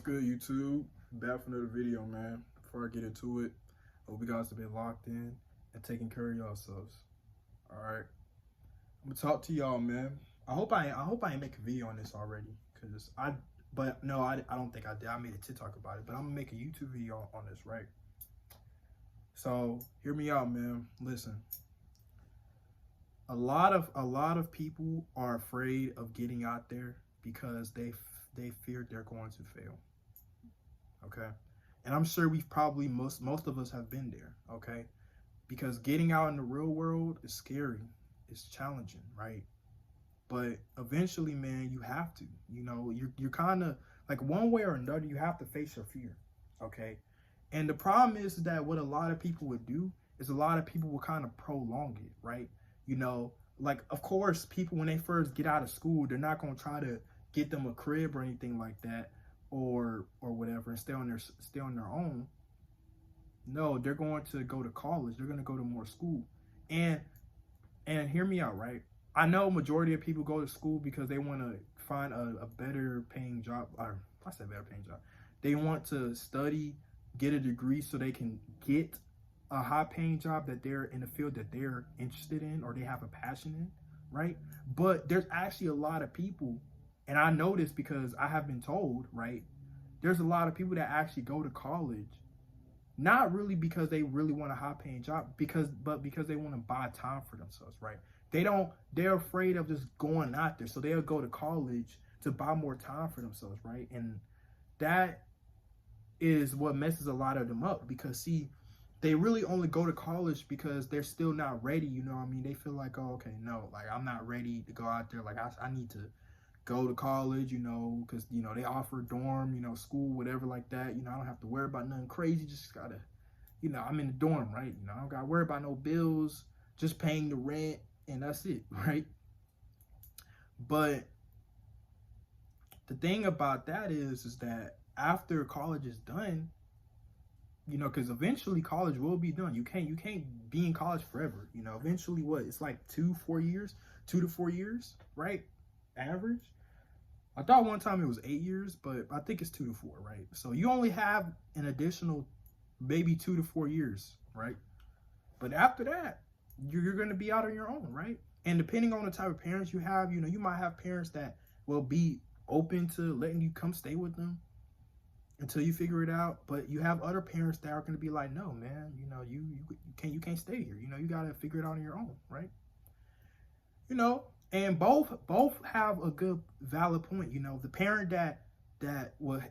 good, YouTube? Back for another video, man. Before I get into it, hope you guys have been locked in and taking care of yourselves. All right, I'm gonna talk to y'all, man. I ain't make a video on this already, cause but no, I don't think I did. I made a TikTok about it, but I'm gonna make a YouTube video on this, right? So hear me out, man. Listen, a lot of people are afraid of getting out there because they fear they're going to fail. Okay, and I'm sure we've probably most of us have been there. Okay, because getting out in the real world is scary, it's challenging, right? But eventually, man, you have to. You're kind of like one way or another. You have to face your fear. Okay, and the problem is that what a lot of people would do is a lot of people will kind of prolong it, right? Like of course, people when they first get out of school, they're not gonna try to get them a crib or anything like that, or whatever, and stay on their own. No, they're going to go to college. They're going to go to more school, and hear me out, right? I know majority of people go to school because they want to find a better paying job. Or I said better paying job. They want to study, get a degree so they can get a high paying job that they're in a field that they're interested in or they have a passion in, right? But there's actually a lot of people, and I know this because I have been told, right? There's a lot of people that actually go to college, not really because they really want a high paying job, but because they want to buy time for themselves, right? They're afraid of just going out there. So they'll go to college to buy more time for themselves, right? And that is what messes a lot of them up because see, they really only go to college because they're still not ready. You know what I mean? They feel like, oh, okay, no, like I'm not ready to go out there. Like I need to go to college, because, they offer dorm, school, whatever like that. I don't have to worry about nothing crazy. Just gotta, I'm in the dorm, right? I don't gotta worry about no bills, just paying the rent, and that's it, right? But the thing about that is that after college is done, because eventually college will be done. You can't be in college forever. Eventually what? It's like 2 to 4 years, right? Average. I thought one time it was 8 years, but I think it's 2 to 4, right? So you only have an additional maybe 2 to 4 years, right? But after that, you're going to be out on your own, right? And depending on the type of parents you have, you might have parents that will be open to letting you come stay with them until you figure it out. But you have other parents that are going to be like, no, man, you can't stay here. You got to figure it out on your own, right? And both have a good valid point. The parent that will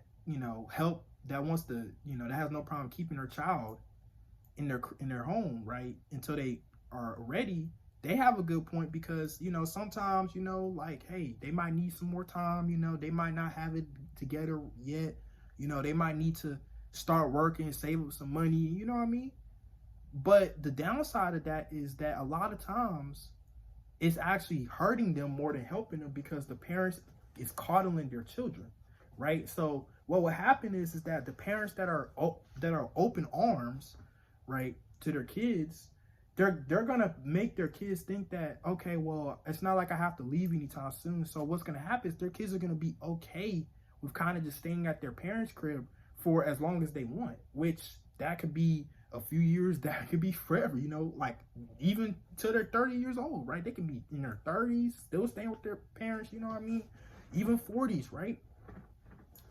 help, that wants to that has no problem keeping their child in their home, right, until they are ready. They have a good point because sometimes like, hey, they might need some more time. They might not have it together yet. They might need to start working, save up some money. You know what I mean? But the downside of that is that a lot of times it's actually hurting them more than helping them because the parents is coddling their children, right? So what will happen is that the parents that are open arms, right, to their kids, they're gonna make their kids think that, okay, well, it's not like I have to leave anytime soon. So what's gonna happen is their kids are gonna be okay with kind of just staying at their parents' crib for as long as they want, which that could be a few years, that could be forever, like even till they're 30 years old, right? They can be in their 30s, still staying with their parents, you know what I mean? Even 40s, right?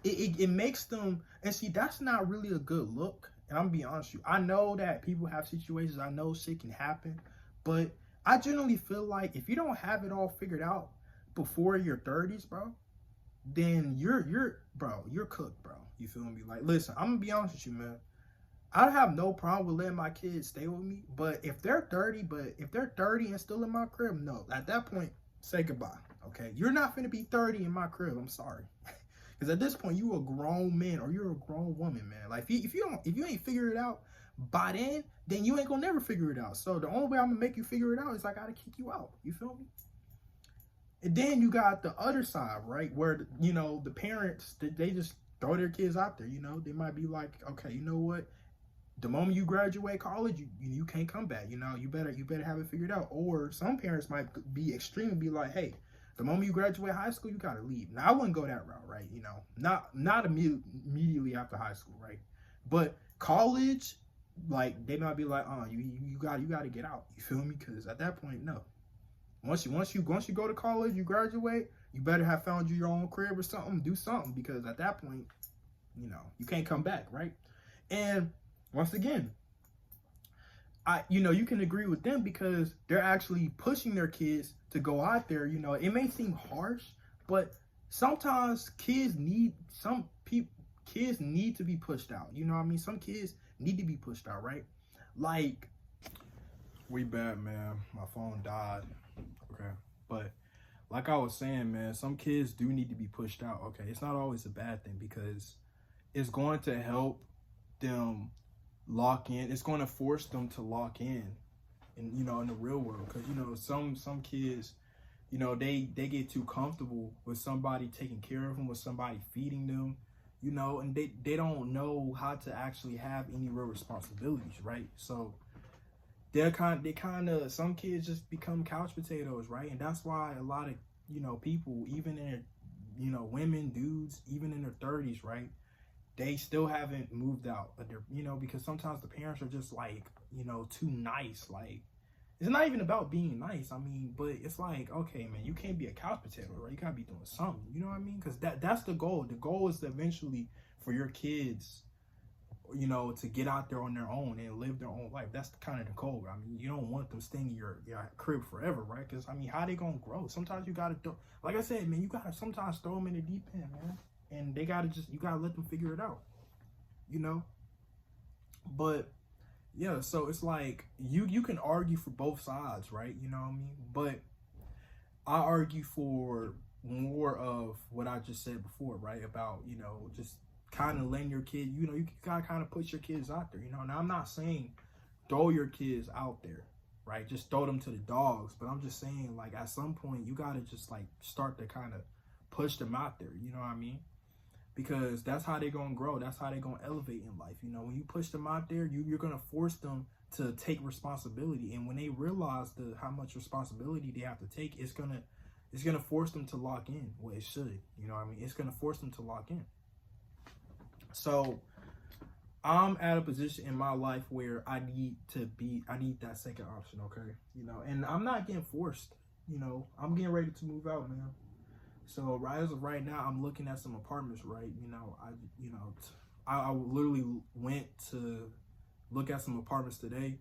It makes them, and see, that's not really a good look. And I'm gonna be honest with you, I know that people have situations, I know shit can happen, but I generally feel like if you don't have it all figured out before your 30s, bro, then you're cooked, bro. You feel me? Like, listen, I'm gonna be honest with you, man. I have no problem with letting my kids stay with me, but if they're 30 and still in my crib, no. At that point, say goodbye, okay? You're not gonna be 30 in my crib, I'm sorry. Because at this point, you a grown man or you're a grown woman, man. Like, if you ain't figure it out by then you ain't gonna never figure it out. So the only way I'm gonna make you figure it out is I gotta kick you out, you feel me? And then you got the other side, right? Where, the parents, they just throw their kids out there, They might be like, okay, you know what? The moment you graduate college, you can't come back. You better have it figured out. Or some parents might be extreme and be like, hey, The moment you graduate high school, you gotta leave. Now I wouldn't go that route, right? You know, not immediately after high school, right? But college, like they might be like, oh, you got to get out. You feel me? Because at that point, no. Once you go to college, you graduate, you better have found you your own crib or something. Do something, because at that point, you know, you can't come back, right? And once again, you can agree with them because they're actually pushing their kids to go out there. You know, it may seem harsh, but sometimes kids need to be pushed out. You know what I mean? Some kids need to be pushed out, right? Like, we bad, man. My phone died. Okay. But like I was saying, man, some kids do need to be pushed out. Okay. It's not always a bad thing because it's going to help them lock in. It's going to force them to lock in you know, in the real world. Because, you know, some kids, you know, they get too comfortable with somebody taking care of them, with somebody feeding them, you know, and they don't know how to actually have any real responsibilities, right? So some kids just become couch potatoes, right? And that's why a lot of, you know, people, even in, you know, women, dudes, even in their 30s, right? They still haven't moved out of their, you know, because sometimes the parents are just like, you know, too nice. Like, it's not even about being nice. I mean, but it's like, okay, man, you can't be a couch potato, right? You gotta be doing something. You know what I mean? Because that's the goal. The goal is to eventually for your kids, you know, to get out there on their own and live their own life. That's kind of the goal. I mean, you don't want them staying in your crib forever, right? Because, I mean, how they gonna grow? Sometimes you gotta, like I said, man, you gotta sometimes throw them in the deep end, man. And they gotta you gotta let them figure it out, you know? But yeah, so it's like you can argue for both sides, right? You know what I mean? But I argue for more of what I just said before, right? About, you know, just kind of letting your kid, you know, you gotta kind of put your kids out there, you know? Now, I'm not saying throw your kids out there, right? Just throw them to the dogs. But I'm just saying, like, at some point, you gotta just, like, start to kind of push them out there, you know what I mean? Because that's how they're going to grow. That's how they're going to elevate in life. You know, when you push them out there, you're going to force them to take responsibility. And when they realize how much responsibility they have to take, it's going to force them to lock in. Well, it should. You know what I mean? It's going to force them to lock in. So I'm at a position in my life where I need that second option, okay? You know, and I'm not getting forced. You know, I'm getting ready to move out, man. So as of right now, I'm looking at some apartments, right? You know, I literally went to look at some apartments today,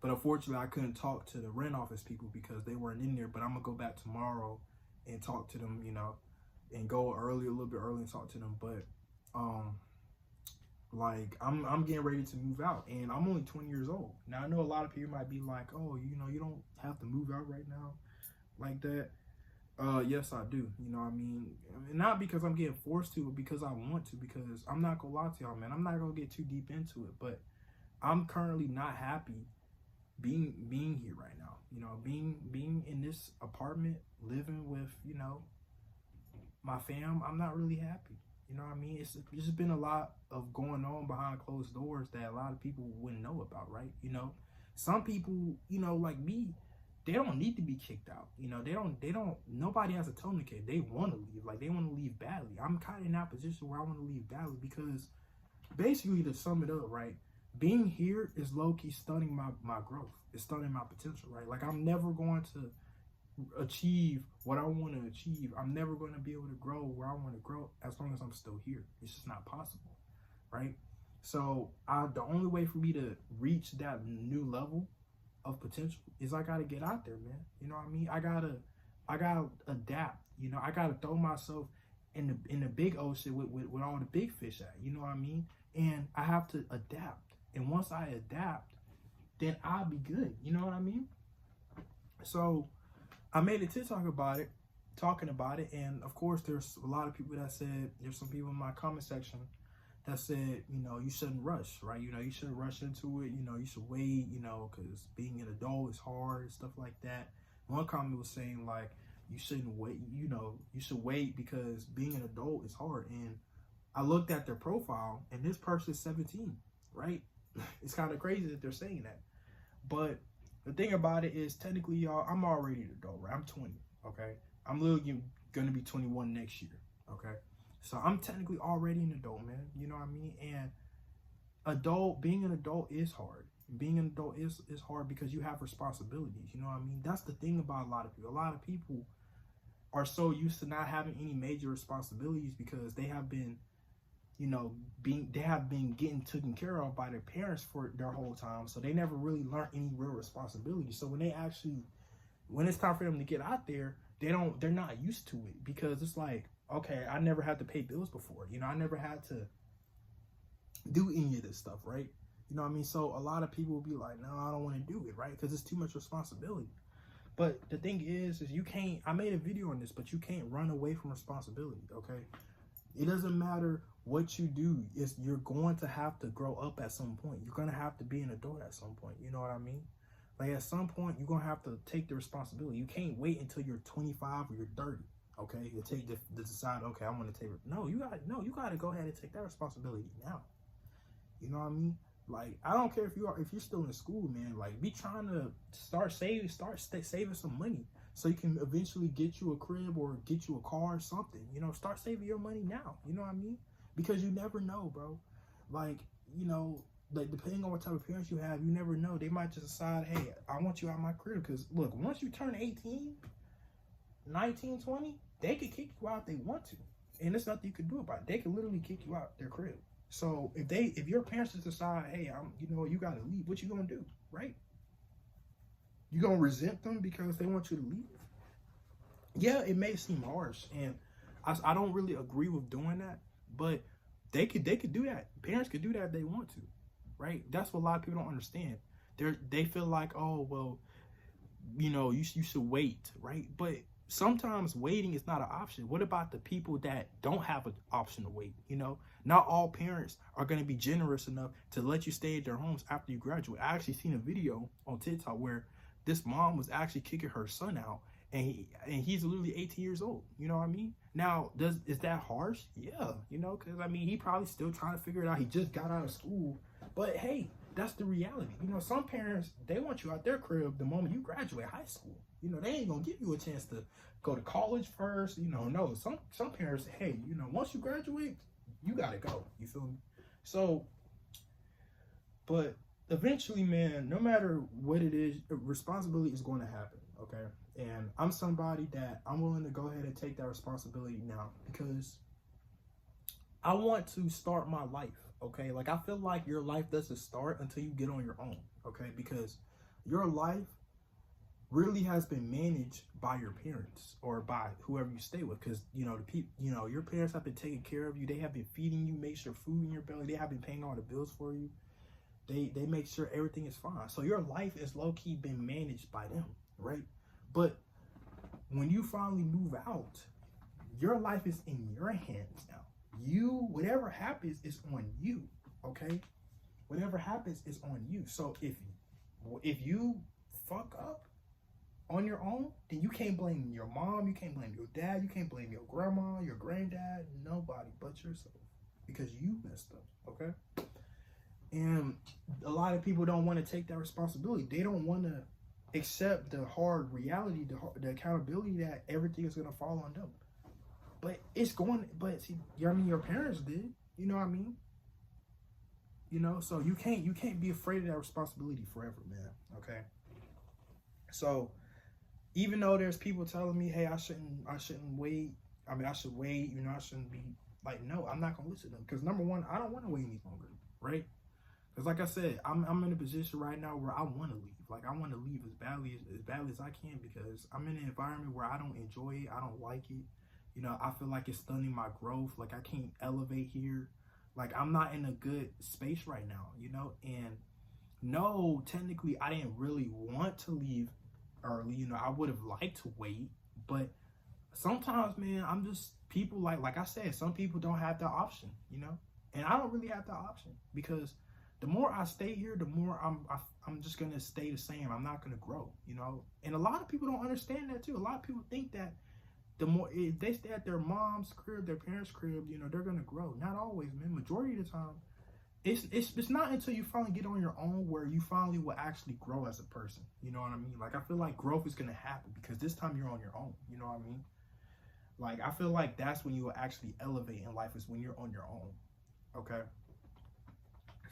but unfortunately I couldn't talk to the rent office people because they weren't in there. But I'm gonna go back tomorrow and talk to them, you know, and go a little bit early and talk to them. But like I'm getting ready to move out, and I'm only 20 years old. Now I know a lot of people might be like, oh, you know, you don't have to move out right now like that. Yes, I do. You know what I mean? Not because I'm getting forced to, but because I want to, because I'm not gonna lie to y'all, man. I'm not gonna get too deep into it, but I'm currently not happy being here right now. You know, being in this apartment, living with, you know, my fam, I'm not really happy. You know what I mean? It's just been a lot of going on behind closed doors that a lot of people wouldn't know about, right? You know, some people, you know, like me, they don't need to be kicked out. You know, nobody has to tell them to kick. They want to leave. Like, they want to leave badly. I'm kind of in that position where I want to leave badly because basically, to sum it up, right, being here is low-key stunning my growth. It's stunning my potential, right? Like, I'm never going to achieve what I want to achieve. I'm never going to be able to grow where I want to grow as long as I'm still here. It's just not possible, right? So the only way for me to reach that new level of potential is I gotta get out there, man. You know what I mean? I gotta adapt. You know, I gotta throw myself in the big ocean with all the big fish at. You know what I mean? And I have to adapt. And once I adapt, then I'll be good. You know what I mean? So I made a TikTok about it, talking about it, and of course there's a lot of people that said, there's some people in my comment section that said, you know, you shouldn't rush, right? You know, you shouldn't rush into it. You know, you should wait, you know, because being an adult is hard and stuff like that. One comment was saying, like, you shouldn't wait, you know, you should wait because being an adult is hard. And I looked at their profile, and this person is 17, right? It's kind of crazy that they're saying that. But the thing about it is, technically, y'all, I'm already an adult, right? I'm 20, okay? I'm literally gonna be 21 next year. Okay, so I'm technically already an adult, man. You know what I mean? And being an adult is hard. Being an adult is hard because you have responsibilities. You know what I mean? That's the thing about a lot of people. A lot of people are so used to not having any major responsibilities because they have been, you know, they have been getting taken care of by their parents for their whole time. So they never really learned any real responsibility. So when it's time for them to get out there, they're not used to it because it's like, okay, I never had to pay bills before. You know, I never had to do any of this stuff, right? You know what I mean? So a lot of people will be like, no, I don't want to do it, right? Because it's too much responsibility. But the thing is you can't, I made a video on this, but you can't run away from responsibility, okay? It doesn't matter what you do. You're going to have to grow up at some point. You're going to have to be an adult at some point. You know what I mean? Like at some point, you're going to have to take the responsibility. You can't wait until you're 25 or you're 30, okay? You take to decide, okay, I'm going to take it. No, you got to go ahead and take that responsibility now. You know what I mean? Like, I don't care if you're still in school, man. Like, be trying to start saving some money so you can eventually get you a crib or get you a car or something. You know, start saving your money now. You know what I mean? Because you never know, bro. Like, you know, like depending on what type of parents you have, you never know. They might just decide, hey, I want you out of my crib. Because look, once you turn 18, 19, 20, they could kick you out if they want to, and there's nothing you can do about it. They can literally kick you out their crib. So if your parents just decide, hey, you gotta leave, what you gonna do, right? You gonna resent them because they want you to leave? Yeah, it may seem harsh, and I don't really agree with doing that, but they could do that. Parents could do that if they want to, right? That's what a lot of people don't understand. They feel like, oh, well, you know, you should wait, right? But sometimes waiting is not an option. What about the people that don't have an option to wait? You know, not all parents are going to be generous enough to let you stay at their homes after you graduate. I actually seen a video on TikTok where this mom was actually kicking her son out, and he's literally 18 years old. You know what I mean? Now, is that harsh? Yeah, you know, because I mean, he probably still trying to figure it out. He just got out of school, but hey, that's the reality. You know, some parents, they want you out their crib the moment you graduate high school. You know, they ain't gonna give you a chance to go to college first. You know, no, some parents say, hey, you know, once you graduate, you gotta go. You feel me? So, but eventually, man, no matter what it is, responsibility is going to happen, okay? And I'm somebody that I'm willing to go ahead and take that responsibility now because I want to start my life, okay? Like, I feel like your life doesn't start until you get on your own, okay? Because your life really has been managed by your parents or by whoever you stay with, because you know your parents have been taking care of you. They have been feeding you, make sure food in your belly. They have been paying all the bills for you. They make sure everything is fine. So your life is low-key been managed by them, right? But when you finally move out, your life is in your hands now. Whatever happens is on you, okay? Whatever happens is on you. So if you fuck up on your own, then you can't blame your mom, you can't blame your dad, you can't blame your grandma, your granddad, nobody but yourself, because you messed up, okay? And a lot of people don't want to take that responsibility. They don't want to accept the hard reality, the accountability that everything is going to fall on them. But see, you know what I mean? Your parents did, you know what I mean? You know, so you can't be afraid of that responsibility forever, man, okay? So even though there's people telling me, hey, I shouldn't wait. I mean, I should wait, you know, I shouldn't be like, no, I'm not going to listen to them. Because number one, I don't want to wait any longer, right? Because like I said, I'm in a position right now where I want to leave. Like, I want to leave as badly as I can, because I'm in an environment where I don't enjoy it. I don't like it. You know, I feel like it's stunning my growth. Like, I can't elevate here. Like, I'm not in a good space right now, you know? And no, technically, I didn't really want to leave early. You know, I would have liked to wait. But sometimes, man, I'm just, people like I said, some people don't have that option, you know? And I don't really have that option, because the more I stay here, the more I'm just going to stay the same. I'm not going to grow, you know? And a lot of people don't understand that too. A lot of people think that the more if they stay at their mom's crib, their parents' crib, you know, they're going to grow. Not always, man. Majority of the time, it's not until you finally get on your own where you finally will actually grow as a person. You know what I mean? Like, I feel like growth is going to happen because this time you're on your own. You know what I mean? Like, I feel like that's when you will actually elevate in life, is when you're on your own. Okay.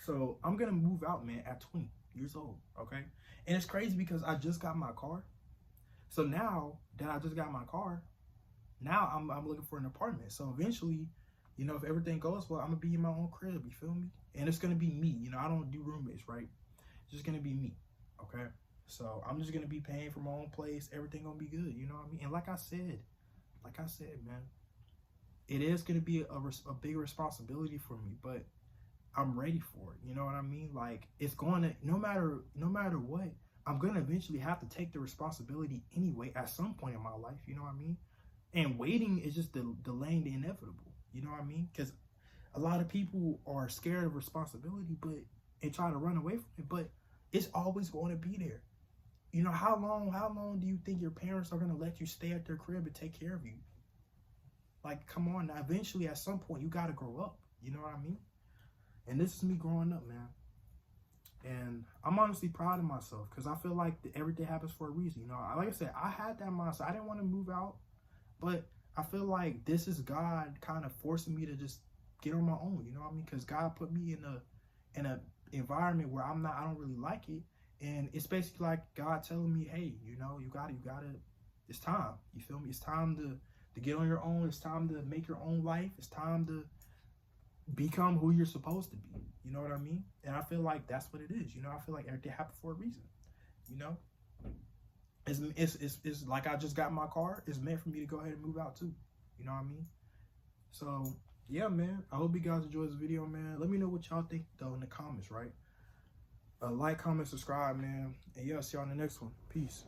So I'm gonna move out, man, at 20 years old. Okay. And it's crazy because I just got my car. So now that I just got my car, now I'm looking for an apartment. So eventually, you know, if everything goes well, I'm gonna be in my own crib. You feel me? And it's gonna be me. You know, I don't do roommates, right? It's just gonna be me. Okay. So I'm just gonna be paying for my own place. Everything gonna be good. You know what I mean? And like I said, man, it is gonna be a big responsibility for me, but I'm ready for it. You know what I mean? Like, it's going to, no matter what, I'm gonna eventually have to take the responsibility anyway at some point in my life. You know what I mean? And waiting is just delaying the inevitable. You know what I mean? Because a lot of people are scared of responsibility, and try to run away from it. But it's always going to be there. You know, how long do you think your parents are going to let you stay at their crib and take care of you? Like, come on now. Eventually, at some point, you got to grow up. You know what I mean? And this is me growing up, man. And I'm honestly proud of myself because I feel like everything happens for a reason. You know, like I said, I had that mindset. I didn't want to move out, but I feel like this is God kind of forcing me to just get on my own. You know what I mean? Because God put me in a environment where I don't really like it. And it's basically like God telling me, hey, you know, you gotta, it's time. You feel me? It's time to get on your own. It's time to make your own life. It's time to become who you're supposed to be. You know what I mean? And I feel like that's what it is. You know, I feel like everything happened for a reason. You know, it's like I just got my car. It's meant for me to go ahead and move out too. You know what I mean? So yeah, man. I hope you guys enjoyed this video, man. Let me know what y'all think though in the comments, right? Like, comment, subscribe, man. And yeah, see y'all in the next one. Peace.